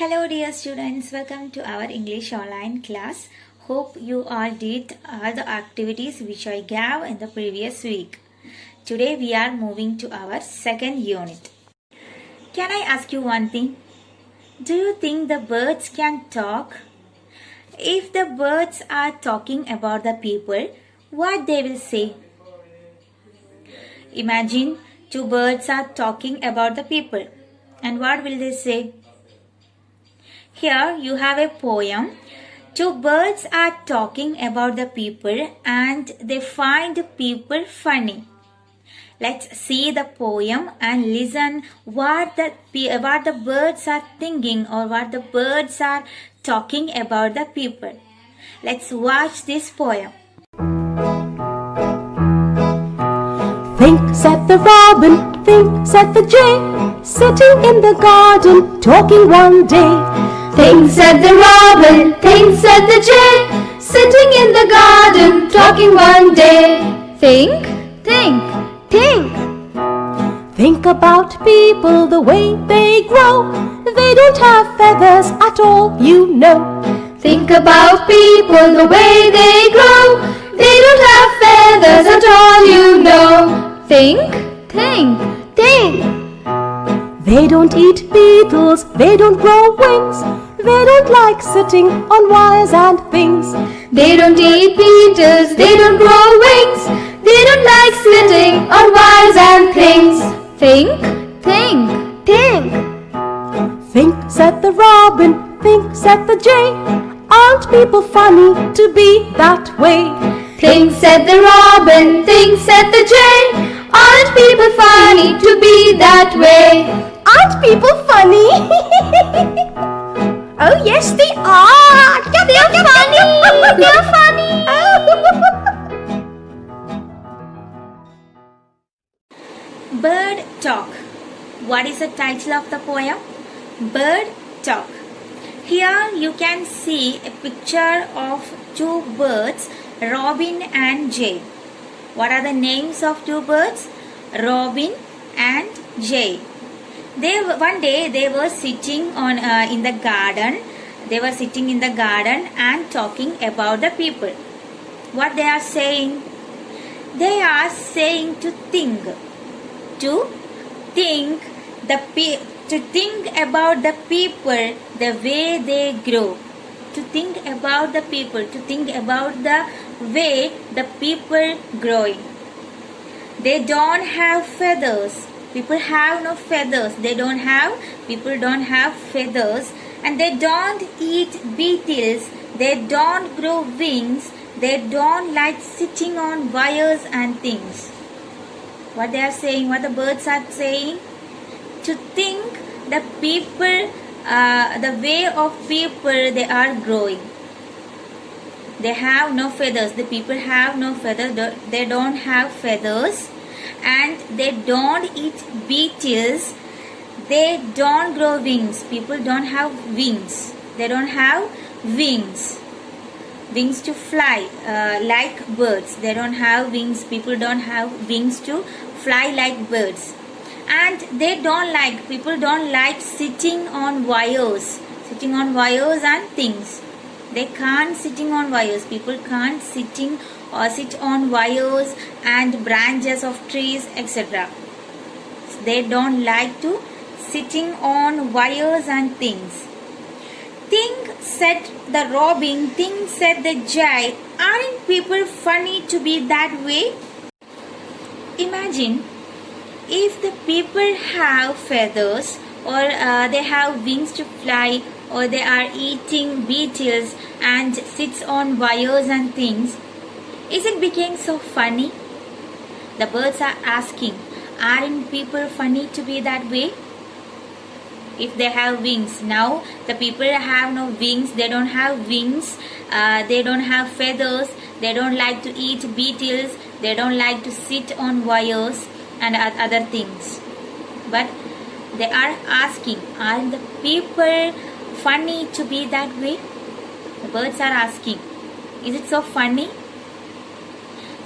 Hello dear students, welcome to our English online class. Hope you all did all the activities which I gave in the previous week. Today we are moving to our second unit. Can I ask you one thing? Do you think the birds can talk? If the birds are talking about the people, what they will say? Imagine two birds are talking about the people. And what will they say? Here you have a poem. Two birds are talking about the people and they find people funny. Let's see the poem and listen what the birds are thinking or what the birds are talking about the people. Let's watch this poem. Think, said the robin, think, said the jay, sitting in the garden, talking one day. Think, said the robin, think, said the jay, sitting in the garden, talking one day. Think, think, think. Think about people, the way they grow. They don't have feathers at all, you know. Think about people, the way they grow. They don't have feathers at all, you know. Think, think, think. They don't eat beetles, they don't grow wings. They don't like sitting on wires and things. They don't eat beetles, they don't grow wings. They don't like sitting on wires and things. Think, think, think. Think, said the robin, think, said the jay. Aren't people funny to be that way? Think, said the robin, think, said the jay. Aren't people funny to be that way? Aren't people funny? Oh yes, they are. They're funny. They're funny. Bird Talk. What is the title of the poem? Bird Talk. Here you can see a picture of two birds, Robin and Jay. What are the names of two birds? Robin and Jay. One day they were sitting in the garden. They were sitting in the garden and talking about the people. What they are saying? They are saying to think. To think about the people, the way they grow. To think about the people, to think about the way the people growing. They don't have feathers. People have no feathers. People don't have feathers, and they don't eat beetles. They don't grow wings. They don't like sitting on wires and things. What they are saying, what the birds are saying? To think the people, the way of people they are growing. They have no feathers. The people have no feathers. They don't have feathers. And they don't eat beetles. They don't grow wings. People don't have wings. They don't have wings. Wings to fly like birds. They don't have wings. People don't have wings to fly like birds. And people don't like sitting on wires. Sitting on wires and things. They can't sitting on wires. People can't sit on wires and branches of trees, etc. They don't like to sitting on wires and things. Think, said the robin, think, said the jay. Aren't people funny to be that way? Imagine if the people have feathers or they have wings to fly, or they are eating beetles and sits on wires and things. Is it became so funny? The birds are asking, aren't people funny to be that way? If they have wings. Now the people have no wings. They don't have wings. They don't have feathers. They don't like to eat beetles. They don't like to sit on wires and other things. But they are asking, aren't the people funny to be that way? The birds are asking, is it so funny?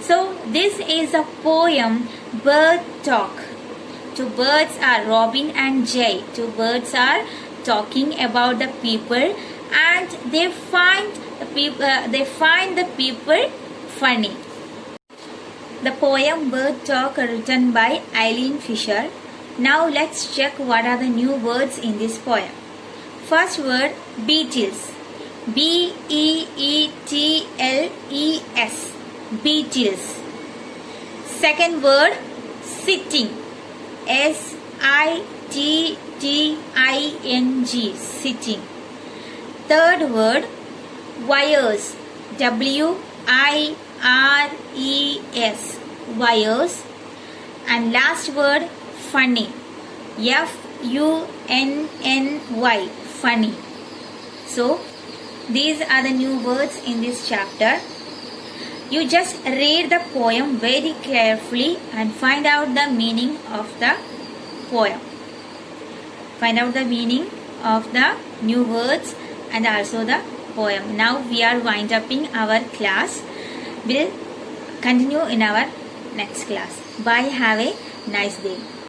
So this is a poem, Bird Talk. Two birds are Robin and Jay. Two birds are talking about the people, and they find the people funny. The poem Bird Talk, written by Eileen Fisher. Now let's check what are the new words in this poem. First word, Beetles. B-E-E-T-L-E-S. Beetles. Second word, sitting. S-I-T-T-I-N-G. Sitting. Third word, wires. W-I-R-E-S. Wires. And last word, funny. F-U-N-N-Y. Funny. So, these are the new words in this chapter. You just read the poem very carefully and find out the meaning of the poem. Find out the meaning of the new words and also the poem. Now we are wind upping our class. We'll continue in our next class. Bye. Have a nice day.